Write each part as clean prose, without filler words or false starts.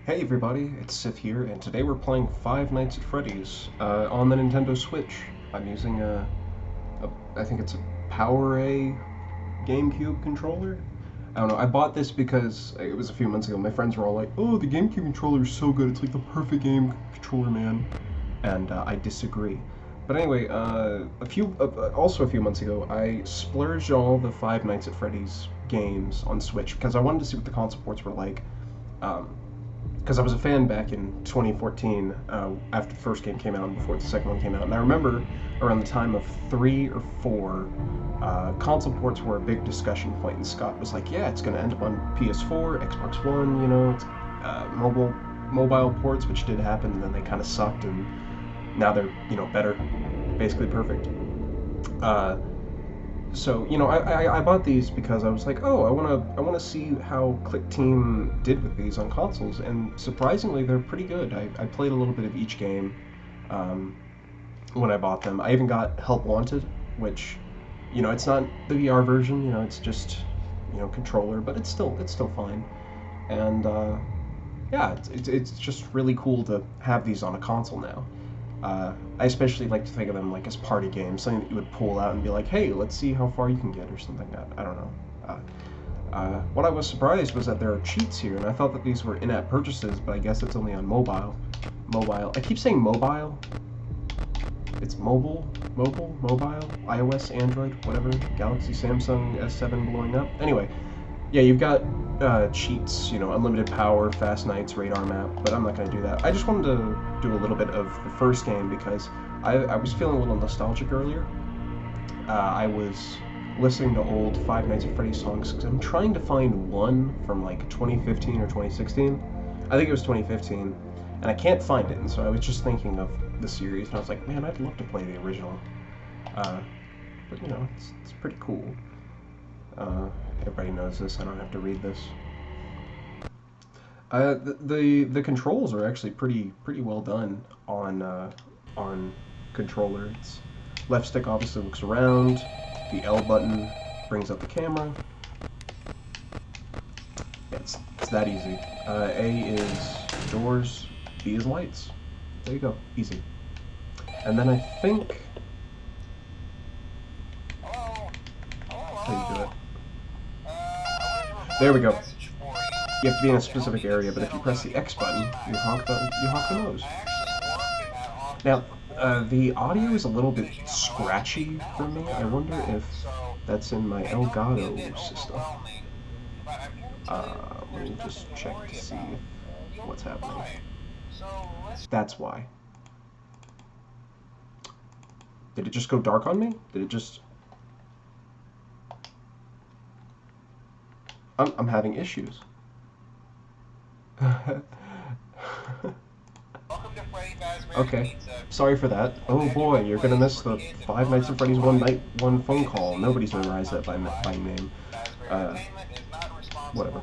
Hey everybody, it's Sith here, and today we're playing Five Nights at Freddy's on the Nintendo Switch. I'm using I think it's a Power A GameCube controller. I don't know. I bought this because it was a few months ago. My friends were all like, "Oh, the GameCube controller is so good. It's like the perfect game controller, man." And I disagree. But anyway, also a few months ago, I splurged all the Five Nights at Freddy's games on Switch because I wanted to see what the console ports were like. Because I was a fan back in 2014 after the first game came out and before the second one came out. And I remember around the time of 3 or 4, console ports were a big discussion point, and Scott was like, yeah, it's going to end up on PS4, Xbox One, it's mobile ports, which did happen, and then they kind of sucked, and now they're, better, basically perfect. So I bought these because I was like, oh, I want to see how Click Team did with these on consoles, and surprisingly, they're pretty good. I played a little bit of each game when I bought them. I even got Help Wanted, which, it's not the VR version. It's just controller, but it's still fine. And yeah, it's just really cool to have these on a console now. I especially like to think of them like as party games, something that you would pull out and be like, hey, let's see how far you can get, or something. I don't know. What I was surprised was that there are cheats here, and I thought that these were in-app purchases, but I guess it's only on mobile. I keep saying mobile. It's mobile, iOS, Android, whatever, Galaxy, Samsung, S7 blowing up. Anyway, yeah, you've got cheats, unlimited power, fast nights, radar map, but I'm not going to do that. I just wanted to do a little bit of the first game because I was feeling a little nostalgic earlier. I was listening to old Five Nights at Freddy's songs because I'm trying to find one from like 2015 or 2016. I think it was 2015, and I can't find it, and so I was just thinking of the series, and I was like, man, I'd love to play the original. But it's pretty cool. Everybody knows this. I don't have to read this. The controls are actually pretty well done on controller. It's left stick obviously looks around. The L button brings up the camera. Yeah, it's that easy. A is doors. B is lights. There you go. Easy. And then I think how you do it. There we go. You have to be in a specific area, but if you press the X button, you honk the nose. Now, the audio is a little bit scratchy for me. I wonder if that's in my Elgato system. Let me just check to see what's happening. That's why. Did it just go dark on me? Did it just... I'm having issues. Okay, sorry for that. Oh boy, you're gonna miss the Five Nights at Freddy's one phone call. Nobody's memorized that by name. Whatever.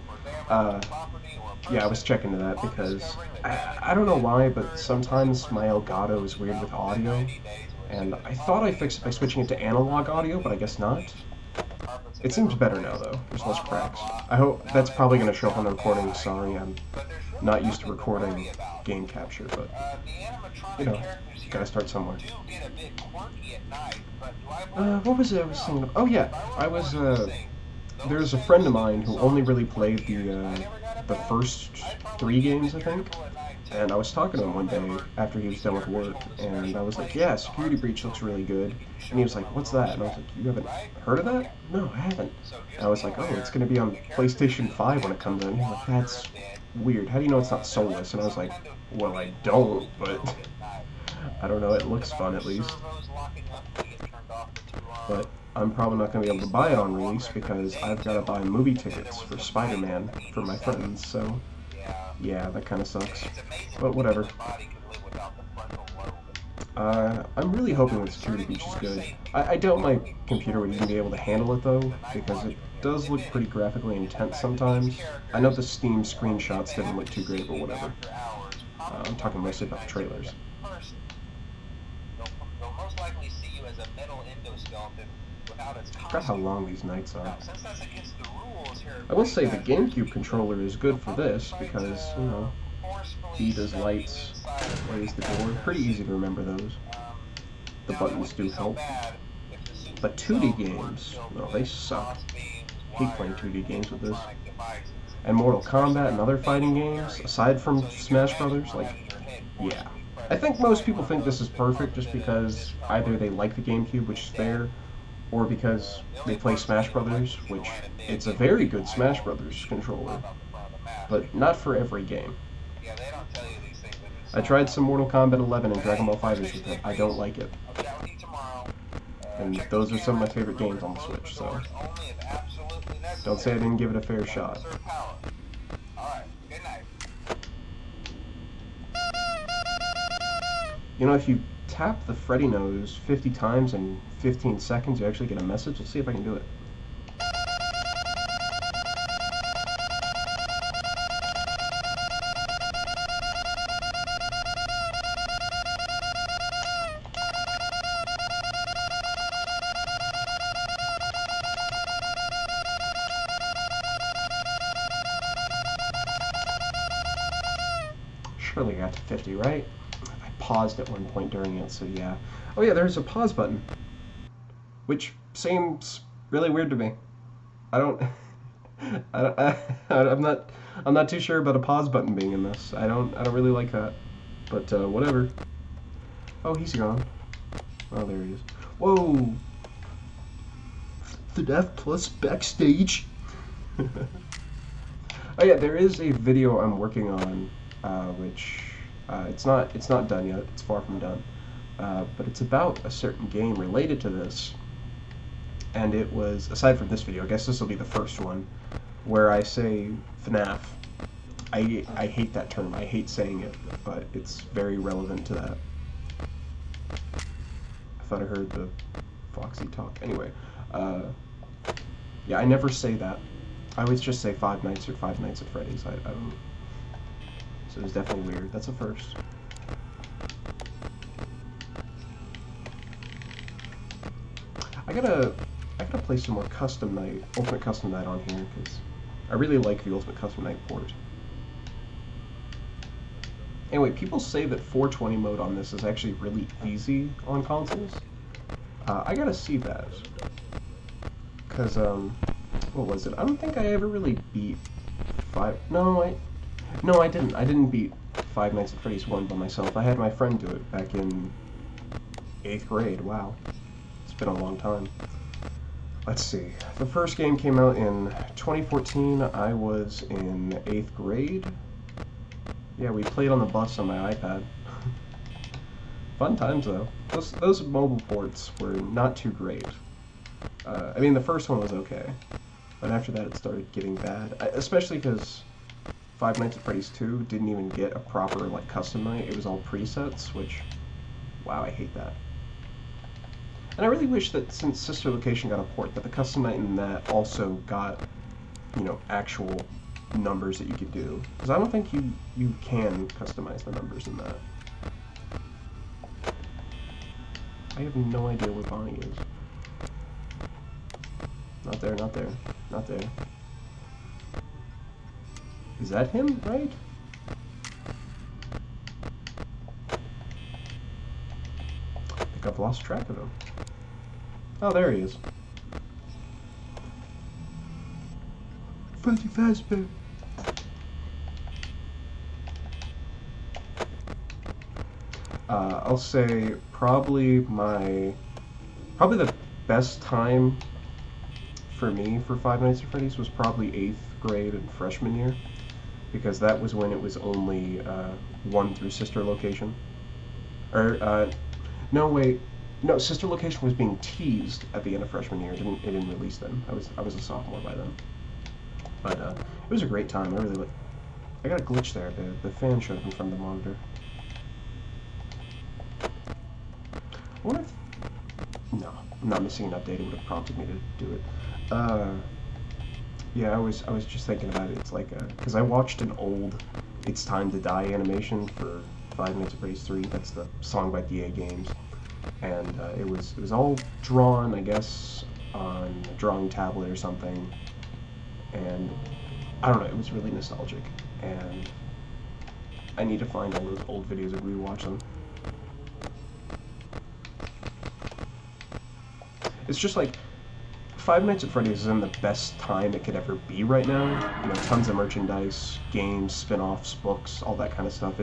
Yeah, I was checking to that because I don't know why, but sometimes my Elgato is weird with audio, and I thought I fixed it by switching it to analog audio, but I guess not. It seems better now, though. There's less cracks. I hope that's probably going to show up on the recording. Sorry, I'm not used to recording game capture, but, gotta start somewhere. What was it I was thinking of? Oh, yeah. There's a friend of mine who only really played the first 3 games, I think. And I was talking to him one day after he was done with work, and I was like, yeah, Security Breach looks really good. And he was like, what's that? And I was like, you haven't heard of that? No, I haven't. And I was like, oh, it's going to be on PlayStation 5 when it comes in. He's like, that's weird. How do you know it's not soulless? And I was like, well, I don't, but I don't know. It looks fun, at least. But I'm probably not going to be able to buy it on release because I've got to buy movie tickets for Spider-Man for my friends, so... yeah, that kind of sucks. But whatever. I'm really hoping that Security Breach is good. I doubt my computer would even be able to handle it, though, because it does look pretty graphically intense sometimes. I know the Steam screenshots didn't look too great, but whatever. I'm talking mostly about the trailers. I forgot how long these nights are. I will say the GameCube controller is good for this because, B does lights, A is the door. Pretty easy to remember those. The buttons do help. But 2D games, well, they suck. Hate playing 2D games with this. And Mortal Kombat and other fighting games, aside from Smash Brothers, like, yeah. I think most people think this is perfect just because either they like the GameCube, which is fair, or because they play Smash Brothers, which it's a very good Smash Brothers controller, but not for every game. I tried some Mortal Kombat 11 and Dragon Ball FighterZ with it. I don't like it. And those are some of my favorite games on the Switch, so don't say I didn't give it a fair shot. You know, if you tap the Freddy nose 50 times in 15 seconds, you actually get a message. Let's see if I can do it. Surely got to 50, right? I paused at one point during it, so yeah. Oh yeah, there's a pause button, which seems really weird to me. I don't, I'm not too sure about a pause button being in this. I don't really like that, but whatever. Oh, he's gone. Oh, there he is. Whoa! FNAF Plus backstage. Oh yeah, there is a video I'm working on. Which it's not done yet. It's far from done, but it's about a certain game related to this. And it was, aside from this video, I guess this will be the first one where I say FNAF. I hate that term. I hate saying it, but it's very relevant to that. I thought I heard the Foxy talk. Anyway, yeah, I never say that. I always just say Five Nights or Five Nights at Freddy's. I don't. So it was definitely weird. That's a first. I gotta play some more Custom Night, Ultimate Custom Night on here, because I really like the Ultimate Custom Night port. Anyway, people say that 420 mode on this is actually really easy on consoles. I gotta see that. Because, what was it? I don't think I ever really beat No, I didn't. I didn't beat Five Nights at Freddy's 1 by myself. I had my friend do it back in 8th grade. Wow. It's been a long time. Let's see. The first game came out in 2014. I was in 8th grade. Yeah, we played on the bus on my iPad. Fun times, though. Those mobile ports were not too great. I mean, the first one was okay. But after that, it started getting bad. Especially because Five Nights at Freddy's 2 didn't even get a proper, like, custom night. It was all presets, which, wow, I hate that. And I really wish that since Sister Location got a port, that the custom night in that also got, you know, actual numbers that you could do. Because I don't think you can customize the numbers in that. I have no idea where Bonnie is. Not there, not there, not there. Is that him, right? I think I've lost track of him. Oh, there he is. Freddy Fazbear. I'll say probably the best time for me for Five Nights at Freddy's was probably 8th grade and freshman year, because that was when it was only 1 through Sister Location. Or no, wait, no, Sister Location was being teased at the end of freshman year. It didn't release then. I was a sophomore by then. But it was a great time. I got a glitch there. The fan showed up in front of the monitor. I wonder if... No, I'm not missing an update. It would have prompted me to do it. Yeah, I was just thinking about it. It's like, because I watched an old It's Time to Die animation for Five Nights at Freddy's 3. That's the song by DA Games. And it was all drawn, I guess, on a drawing tablet or something. And I don't know, it was really nostalgic. And I need to find all those old videos and rewatch them. It's just like, Five Nights at Freddy's is in the best time it could ever be right now. You know, tons of merchandise, games, spin-offs, books, all that kind of stuff.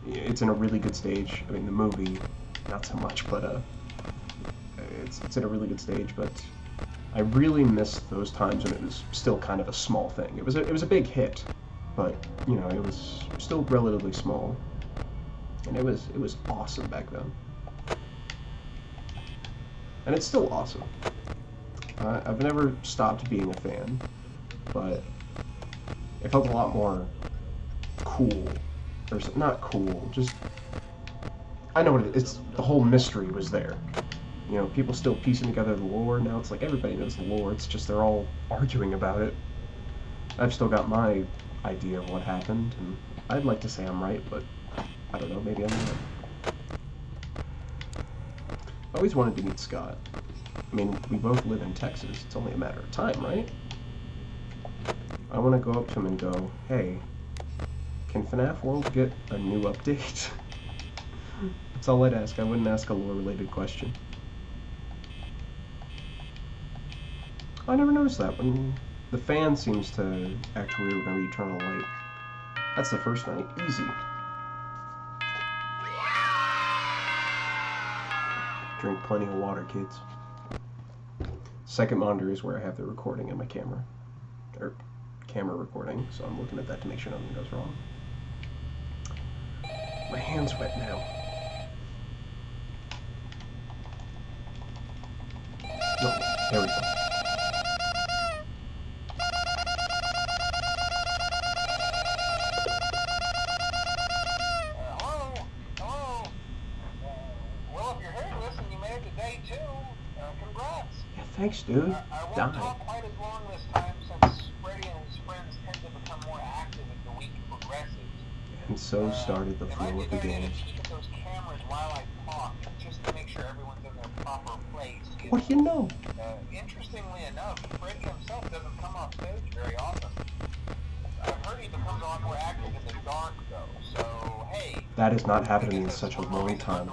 It's in a really good stage. I mean, the movie, not so much, but it's in a really good stage. But I really miss those times when it was still kind of a small thing. It was a big hit, but you know, it was still relatively small, and it was awesome back then. And it's still awesome. I've never stopped being a fan, but it felt a lot more cool. Or not cool, just... I know what it is. The whole mystery was there. You know, people still piecing together the lore. Now it's like everybody knows the lore. It's just they're all arguing about it. I've still got my idea of what happened, and I'd like to say I'm right, but I don't know, maybe I'm not. I always wanted to meet Scott. I mean, we both live in Texas. It's only a matter of time, right? I want to go up to him and go, hey, can FNAF World get a new update? That's all I'd ask. I wouldn't ask a lore-related question. I never noticed that. When the fan seems to act weird whenever you turn on the light. That's the first night. Easy. Drink plenty of water, kids. Second monitor is where I have the recording in my camera. Or camera recording, so I'm looking at that to make sure nothing goes wrong. My hand's wet now. No, there we go. Thanks, dude. I won't talk quite as long this time since Freddy and his friends tend to become more active as the week progresses. And so started the flow of the games. Keep at those cameras while I talk, just to make sure everyone's in their proper place. What do you know? Interestingly enough, Freddy himself doesn't come off stage very often. I've heard he becomes a lot more active in the dark, though. So hey. That has not happened to me in such a long time.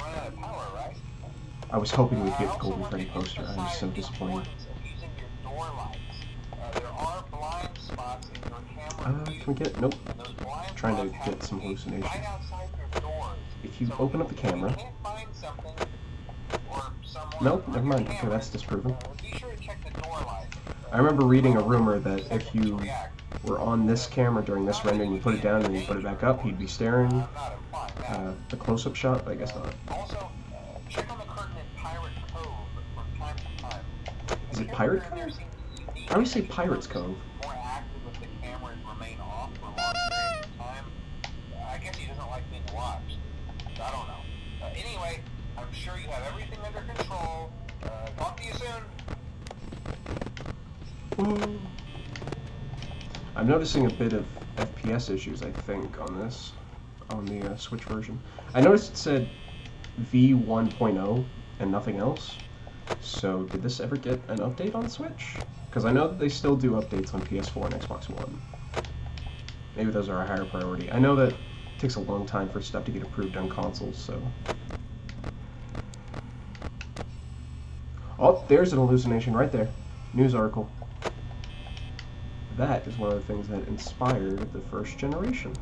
I was hoping we'd get the Golden Freddy poster. I was so disappointed. Can we get... Nope. Trying to get some hallucination. If you open up the camera... Nope, never mind. Okay, that's disproven. I remember reading a rumor that if you were on this camera during this render and you put it down and you put it back up, he'd be staring. The close-up shot, but I guess not. Is it Pirate Cove? I always say Pirate's Cove. More active if the cameras remain off for long periods of time. I guess he doesn't like being watched. I don't know. Anyway, I'm sure you have everything under control. Talk to you soon. I'm noticing a bit of FPS issues, I think, on this, on the Switch version. I noticed it said V1.0 and nothing else. So, did this ever get an update on Switch? Because I know that they still do updates on PS4 and Xbox One. Maybe those are a higher priority. I know that it takes a long time for stuff to get approved on consoles, so... Oh, there's an hallucination right there. News article. That is one of the things that inspired the first generation.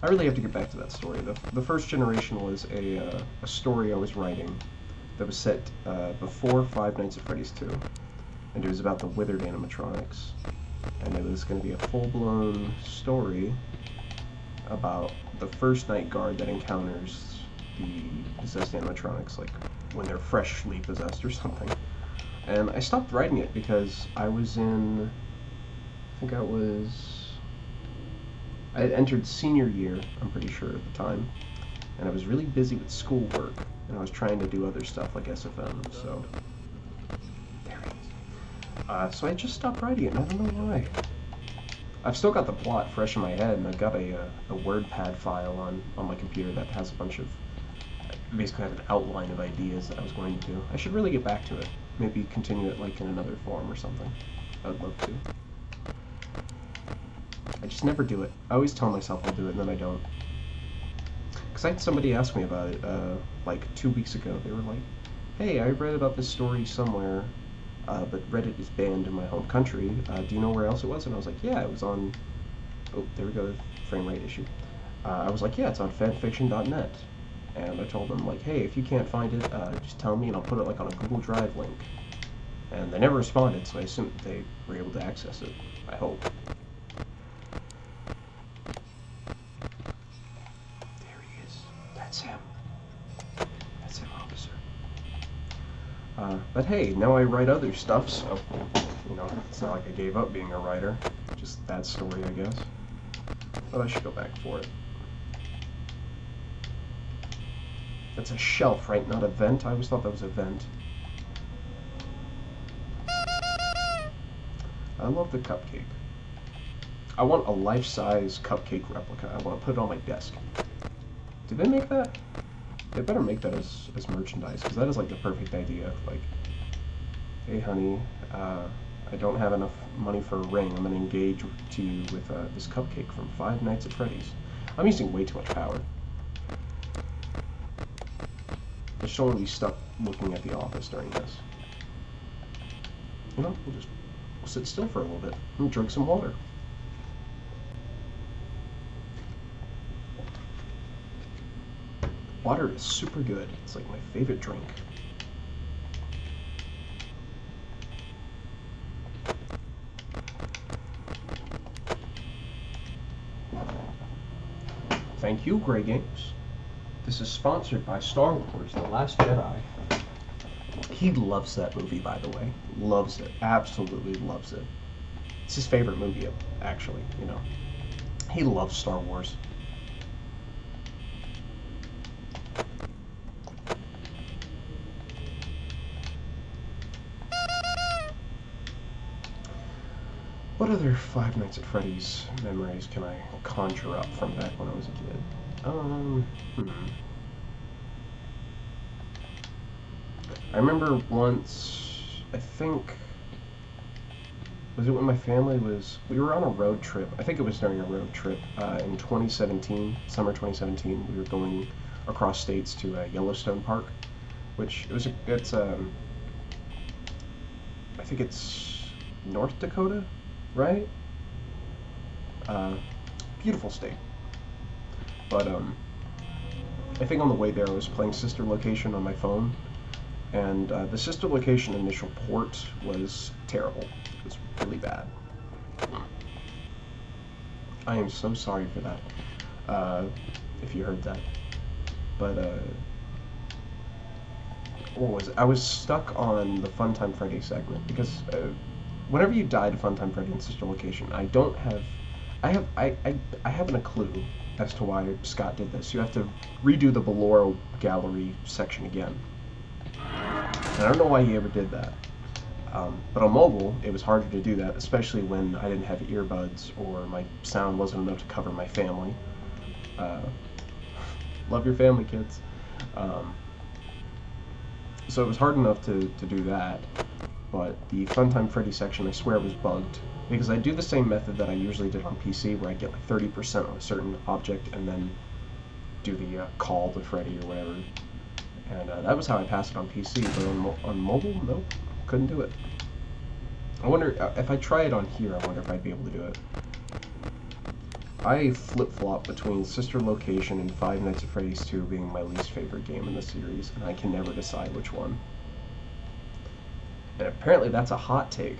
I really have to get back to that story. The first generation was a story I was writing that was set before Five Nights at Freddy's 2, and it was about the withered animatronics, and it was going to be a full-blown story about the first night guard that encounters the possessed animatronics, like when they're freshly possessed or something. And I stopped writing it because I was in, I had entered senior year, I'm pretty sure at the time, and I was really busy with schoolwork, and I was trying to do other stuff like SFM, so there it is. So I just stopped writing it, and I don't know why. I've still got the plot fresh in my head, and I've got a WordPad file on my computer that has a bunch of, basically have an outline of ideas that I was going to do. I should really get back to it. Maybe continue it like in another form or something. I'd love to. I just never do it. I always tell myself I'll do it, and then I don't. Because I had somebody ask me about it, like 2 weeks ago. They were like, hey, I read about this story somewhere, but Reddit is banned in my home country. Do you know where else it was? And I was like, yeah, it was on... Oh, there we go, frame rate issue. I was like, yeah, it's on fanfiction.net. And I told them, like, hey, if you can't find it, just tell me and I'll put it, like, on a Google Drive link. And they never responded, so I assumed they were able to access it. I hope. There he is. That's him. That's him, officer. But hey, now I write other stuff, so, you know, it's not like I gave up being a writer. Just that story, I guess. But I should go back for it. That's a shelf, right? Not a vent? I always thought that was a vent. I love the cupcake. I want a life-size cupcake replica. I want to put it on my desk. Did they make that? They better make that as merchandise, because that is like the perfect idea. Like, hey honey, I don't have enough money for a ring. I'm going to engage to you with this cupcake from Five Nights at Freddy's. I'm using way too much power. I just don't want to be stuck looking at the office during this. You know, we'll sit still for a little bit and drink some water. Water is super good. It's like my favorite drink. Thank you, Grey Games. This is sponsored by Star Wars: The Last Jedi. He loves that movie, by the way. Loves it. Absolutely loves it. It's his favorite movie, actually, you know. He loves Star Wars. What other Five Nights at Freddy's memories can I conjure up from back when I was a kid? I remember once, I think, was it when my family was, we were on a road trip. I think it was during a road trip in 2017, summer 2017. We were going across states to Yellowstone Park, which I think it's North Dakota, right? Beautiful state. But I think on the way there I was playing Sister Location on my phone, and the Sister Location initial port was terrible. It was really bad. I am so sorry for that, if you heard that. But what was it? I was stuck on the Funtime Freddy segment, because whenever you die to Funtime Freddy in Sister Location, I haven't a clue as to why Scott did this. You have to redo the Ballora gallery section again. And I don't know why he ever did that. But on mobile, it was harder to do that, especially when I didn't have earbuds or my sound wasn't enough to cover my family. Love your family, kids. So it was hard enough to do that. But the Funtime Freddy section, I swear, was bugged, because I do the same method that I usually did on PC, where I get like 30% on a certain object and then do the call to Freddy or whatever. And that was how I passed it on PC, but on mobile, nope, couldn't do it. I wonder, if I try it on here, I wonder if I'd be able to do it. I flip-flop between Sister Location and Five Nights at Freddy's 2 being my least favorite game in the series, and I can never decide which one. And apparently that's a hot take.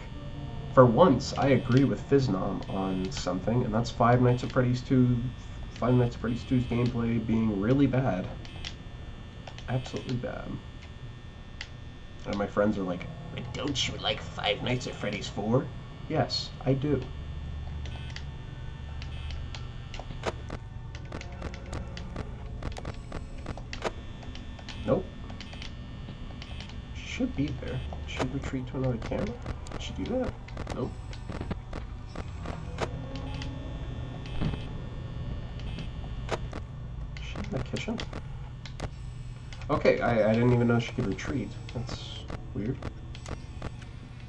For once, I agree with Fiznom on something, and that's Five Nights at Freddy's 2's gameplay being really bad. Absolutely bad. And my friends are like, but don't you like Five Nights at Freddy's 4? Yes, I do. Nope. She should be there. Should she retreat to another camera? Did she do that? Nope. Is she in the kitchen? Okay, I didn't even know she could retreat. That's weird.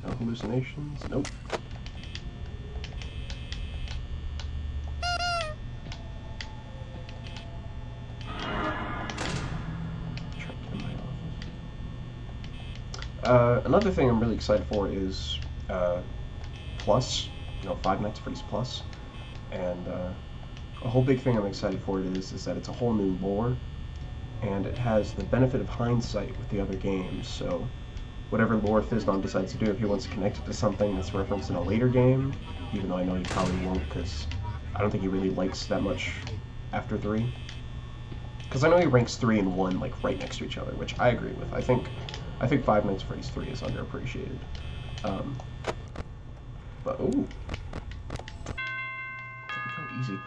No hallucinations? Nope. Another thing I'm really excited for is Plus, Five Nights at Freddy's Plus, and a whole big thing I'm excited for is that it's a whole new lore, and it has the benefit of hindsight with the other games. So whatever lore Fizdom decides to do, if he wants to connect it to something that's referenced in a later game, even though I know he probably won't, because I don't think he really likes that much after 3. Because I know he ranks 3 and 1 like right next to each other, which I agree with. I think Five Nights at Freddy's 3 is underappreciated. But ooh, there we go, easy.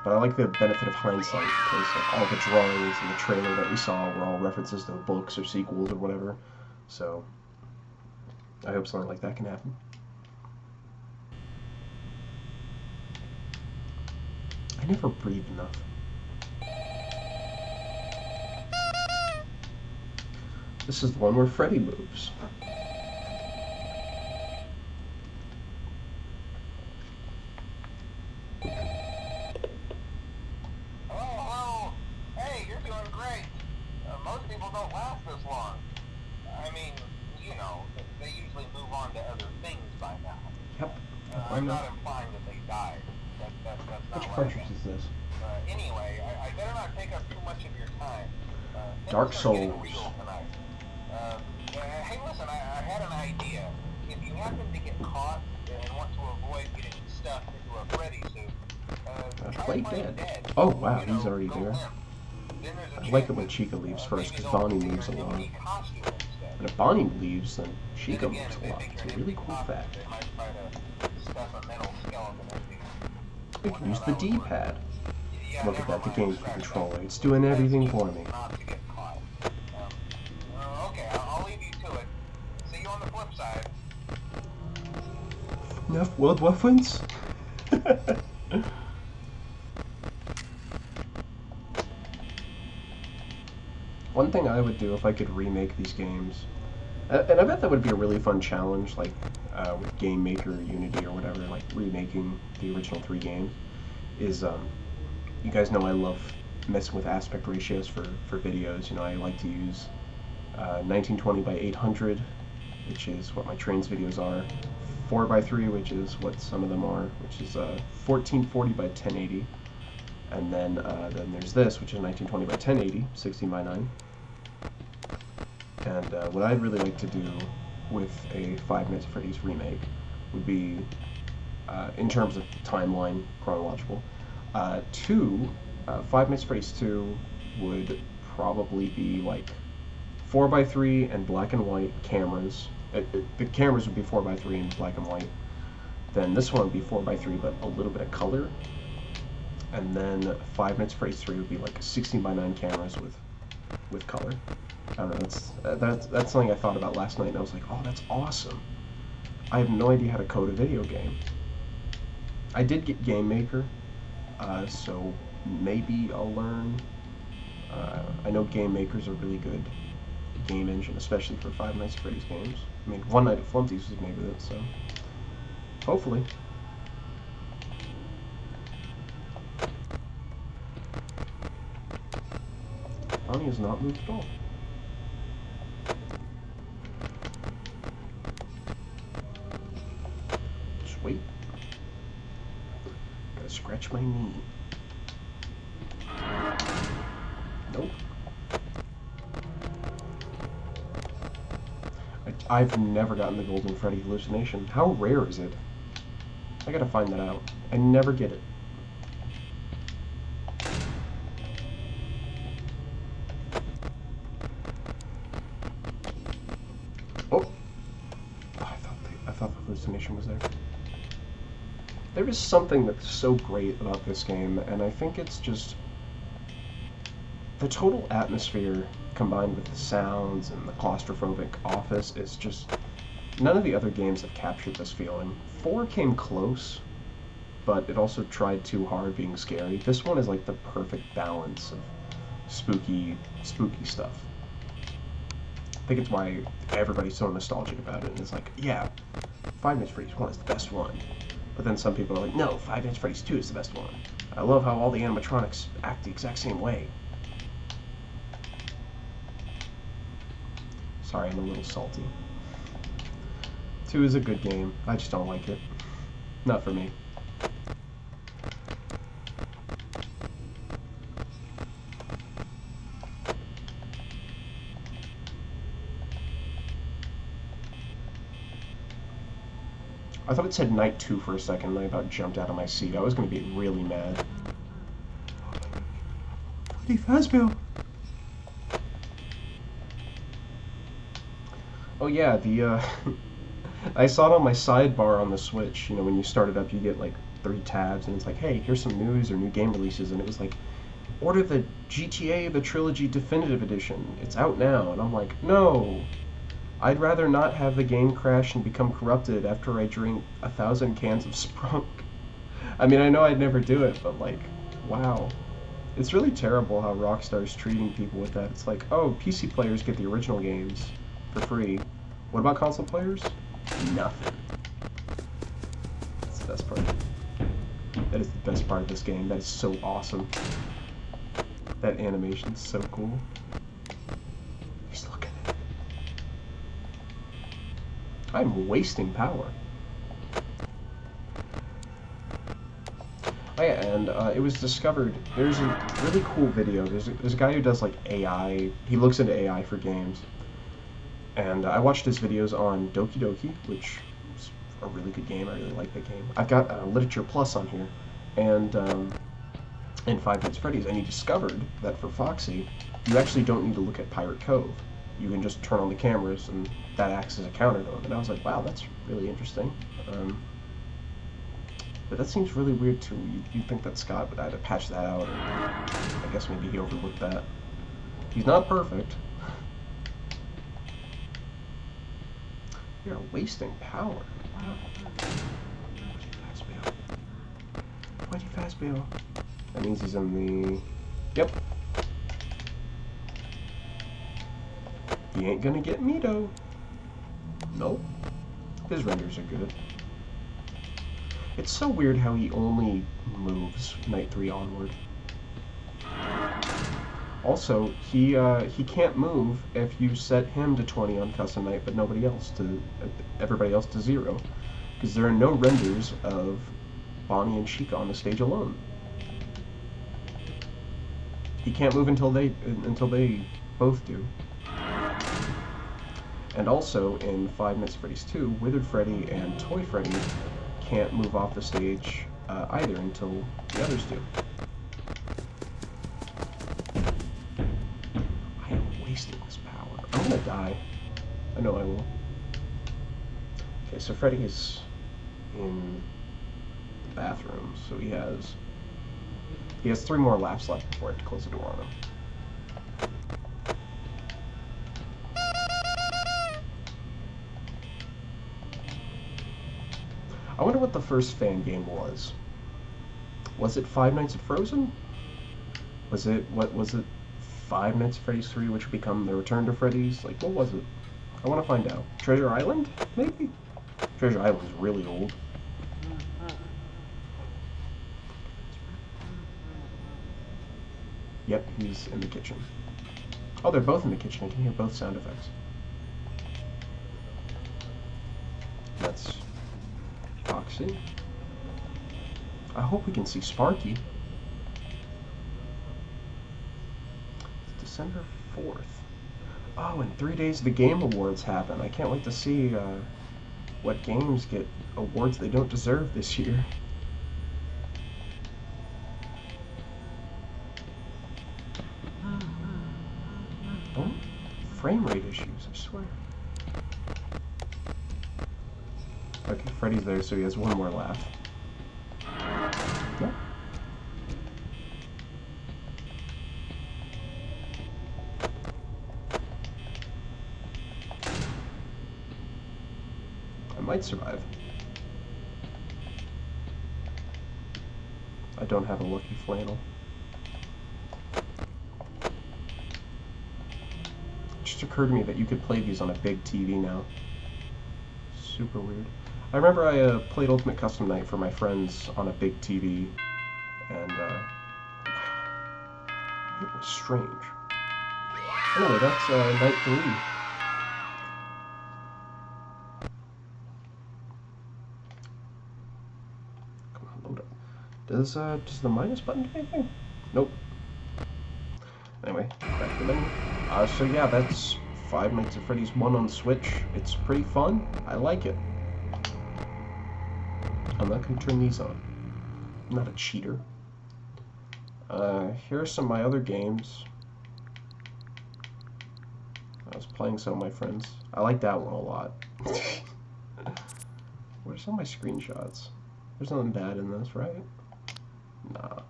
But I like the benefit of hindsight, because like, all the drawings and the trailer that we saw were all references to books or sequels or whatever. So I hope something like that can happen. I never breathe enough. This is the one where Freddy moves. Oh, hey, you're doing great. Most people don't last this long. I mean, they usually move on to other things by now. Yep. I'm not implying that they died. That's not Which what cartridge is this? Anyway, I better not take up too much of your time. Dark Things are getting Souls. real tonight. Hey, listen, I had an idea. If you happen to get caught and want to avoid getting stuffed into a Freddy suit, try Play playing dead. Oh wow, he's already go there. limp. Then there's a I like it chance when Chica leaves first, maybe because they'll Bonnie think moves a you're in a lot. unique costume instead. And if Bonnie leaves, then Chica Then again, moves if a they lot. think It's you're a an really empty cool costume, fact. they might try to stuff a metal skeleton into you. We can use the D-pad. Yeah, Look at never that, the mind, game scratch controller. that. It's doing everything for me. Not to get caught. Okay, I'll leave you to it. See you on the flip side. Enough world weapons? One thing I would do if I could remake these games, and I bet that would be a really fun challenge, like with Game Maker or Unity or whatever, like remaking the original 3 games, is you guys know I love messing with aspect ratios for videos. I like to use 1920 by 800, which is what my trains videos are, 4 by 3, which is what some of them are, which is 1440 by 1080, and then there's this, which is 1920 by 1080, 16 by 9. And what I'd really like to do with a Five Nights at Freddy's remake would be, in terms of timeline, chronological, Five Nights at Freddy's 2 would probably be like 4 by 3 and black and white cameras. The cameras would be 4 by 3 and black and white. Then this one would be 4 by 3 but a little bit of color. And then Five Nights at Freddy's 3 would be like 16 by 9 cameras with color. I don't know, that's something I thought about last night, and I was like, oh, that's awesome. I have no idea how to code a video game. I did get Game Maker, so maybe I'll learn. I know Game Maker's a really good game engine, especially for Five Nights at Freddy's games. I mean, One Night at Flumpty's was made with it, so hopefully. Bonnie has not moved at all. Just wait. Gotta scratch my knee. Nope. I've never gotten the Golden Freddy hallucination. How rare is it? I gotta find that out. I never get it. Oh! I thought the hallucination was there. There is something that's so great about this game, and I think it's just the total atmosphere combined with the sounds and the claustrophobic office is just... None of the other games have captured this feeling. 4 came close, but it also tried too hard being scary. This one is like the perfect balance of spooky stuff. I think it's why everybody's so nostalgic about it, and it's like, yeah, Five Nights at Freddy's 1 is the best one. But then some people are like, no, Five Nights at Freddy's 2 is the best one. I love how all the animatronics act the exact same way. Sorry, I'm a little salty. 2 is a good game. I just don't like it. Not for me. I thought it said Night 2 for a second, and I about jumped out of my seat. I was going to be really mad. Freddy Fazbear! Oh yeah, the, I saw it on my sidebar on the Switch. You know, when you start it up, you get, like, 3 tabs, and it's like, hey, here's some news or new game releases, and it was like, order the GTA The Trilogy Definitive Edition. It's out now. And I'm like, no! I'd rather not have the game crash and become corrupted after I drink 1,000 cans of Sprunk. I mean, I know I'd never do it, but like, wow. It's really terrible how Rockstar's treating people with that. It's like, oh, PC players get the original games for free. What about console players? Nothing. That's the best part. That is the best part of this game. That is so awesome. That animation's so cool. Just look at it. I'm wasting power. Oh yeah, and it was discovered, there's a really cool video. There's a guy who does like AI, he looks into AI for games. And I watched his videos on Doki Doki, which is a really good game. I really like that game. I've got Literature Plus on here, and Five Nights at Freddy's, and he discovered that for Foxy, you actually don't need to look at Pirate Cove. You can just turn on the cameras, and that acts as a counter to him. And I was like, wow, that's really interesting. But that seems really weird too. You'd think that Scott would either patch that out, or I guess maybe he overlooked that. He's not perfect. You're wasting power. Wow. Freddy Fazbear. That means he's in the... Yep. He ain't gonna get me though. Nope. His renders are good. It's so weird how he only moves Night 3 onward. Also, he can't move if you set him to 20 on custom night, but everybody else to 0, because there are no renders of Bonnie and Chica on the stage alone. He can't move until they both do. And also in Five Nights at Freddy's 2, Withered Freddy and Toy Freddy can't move off the stage either until the others do. I am wasting this power. I'm gonna die. I know I will. Okay, so Freddy is in the bathroom, so he has 3 more laps left before I have to close the door on him. I wonder what the first fan game was. Was it Five Nights at Frozen? Was it Five Nights at Freddy's 3, which would become The Return to Freddy's? Like, what was it? I want to find out. Treasure Island? Maybe? Treasure Island's really old. Yep, he's in the kitchen. Oh, they're both in the kitchen. I can hear both sound effects. That's Foxy. I hope we can see Sparky. It's December 4th. Oh, in 3 days the Game Awards happen. I can't wait to see what games get awards they don't deserve this year. Oh, frame rate issues, I swear. Okay, Freddy's there, so he has 1 more laugh. No. I might survive. I don't have a lucky flannel. It just occurred to me that you could play these on a big TV now. Super weird. I remember I played Ultimate Custom Night for my friends on a big TV, and it was strange. Anyway, that's Night 3. Does the minus button do anything? Nope. Anyway, back to the menu. So yeah, that's Five Nights at Freddy's 1 on Switch. It's pretty fun. I like it. I'm not gonna turn these on. I'm not a cheater. Here are some of my other games. I was playing some of my friends. I like that one a lot. What are some of my screenshots? There's nothing bad in this, right? Nah.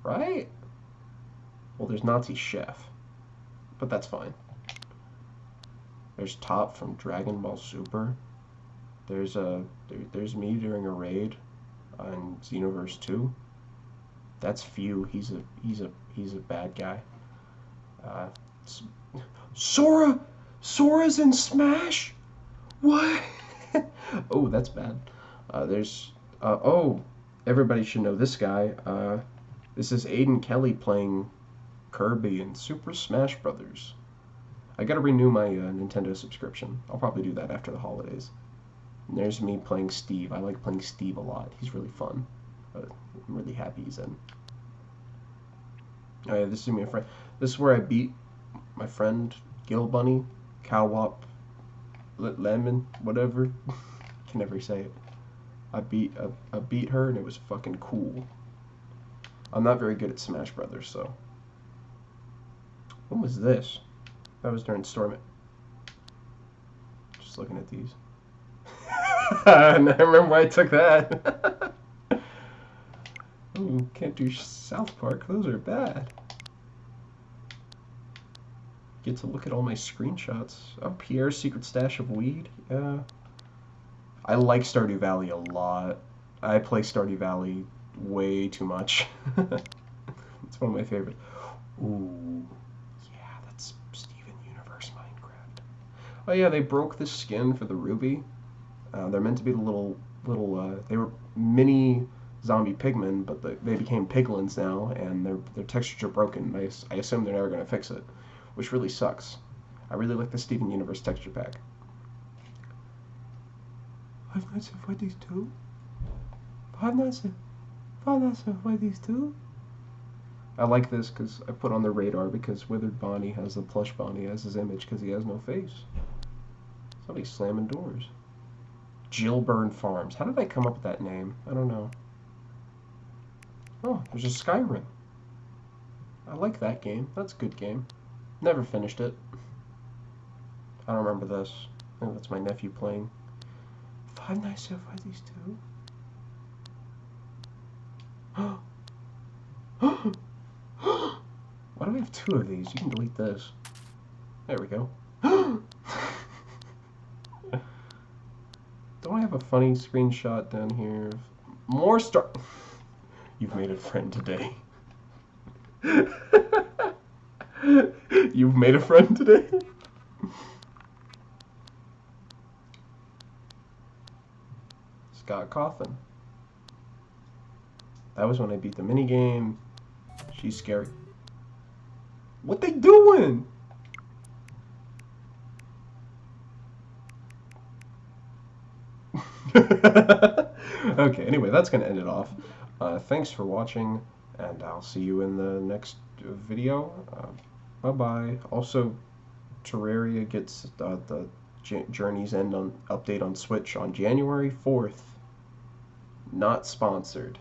Right? Well, there's Nazi Chef. But that's fine. There's Top from Dragon Ball Super. There's me during a raid on Xenoverse 2. That's Few. He's a bad guy. Sora! Sora's in Smash? What? Oh, that's bad. Oh, everybody should know this guy. This is Aiden Kelly playing Kirby in Super Smash Brothers. I gotta renew my Nintendo subscription. I'll probably do that after the holidays. And there's me playing Steve. I like playing Steve a lot. He's really fun. I'm really happy he's in. Oh yeah, this is me, a friend. This is where I beat my friend Gil Bunny, Cowwop, Lemon, whatever. Can never say it. I beat her and it was fucking cool. I'm not very good at Smash Brothers, so. When was this? That was during Storm. Just looking at these. I remember why I took that. Oh, can't do South Park. Those are bad. Get to look at all my screenshots. Oh, Pierre's Secret Stash of Weed. Yeah. I like Stardew Valley a lot. I play Stardew Valley way too much. It's one of my favorites. Ooh. Yeah, that's Steven Universe Minecraft. Oh yeah, they broke the skin for the Ruby. They're meant to be the little, they were mini zombie pigmen, but they became piglins now, and their textures are broken. I assume they're never going to fix it, which really sucks. I really like the Steven Universe texture pack. Five Nights at Freddy's 2? Five Nights at Freddy's 2? I like this because I put on the radar because Withered Bonnie has the plush Bonnie as his image because he has no face. Somebody's slamming doors. Gilburn Farms. How did I come up with that name? I don't know. Oh, there's a Skyrim. I like that game. That's a good game. Never finished it. I don't remember this. I think that's my nephew playing. Five Nights at Freddy's 2? Why do I have two of these? You can delete this. There we go. Don't I have a funny screenshot down here? More star... You've made a friend today. You've made a friend today? Scott Cawthon. That was when I beat the minigame. She's scary. What they doing? Okay, anyway, that's going to end it off. Thanks for watching, and I'll see you in the next video. Bye-bye. Also, Terraria gets the Journey's End update on Switch on January 4th. Not sponsored.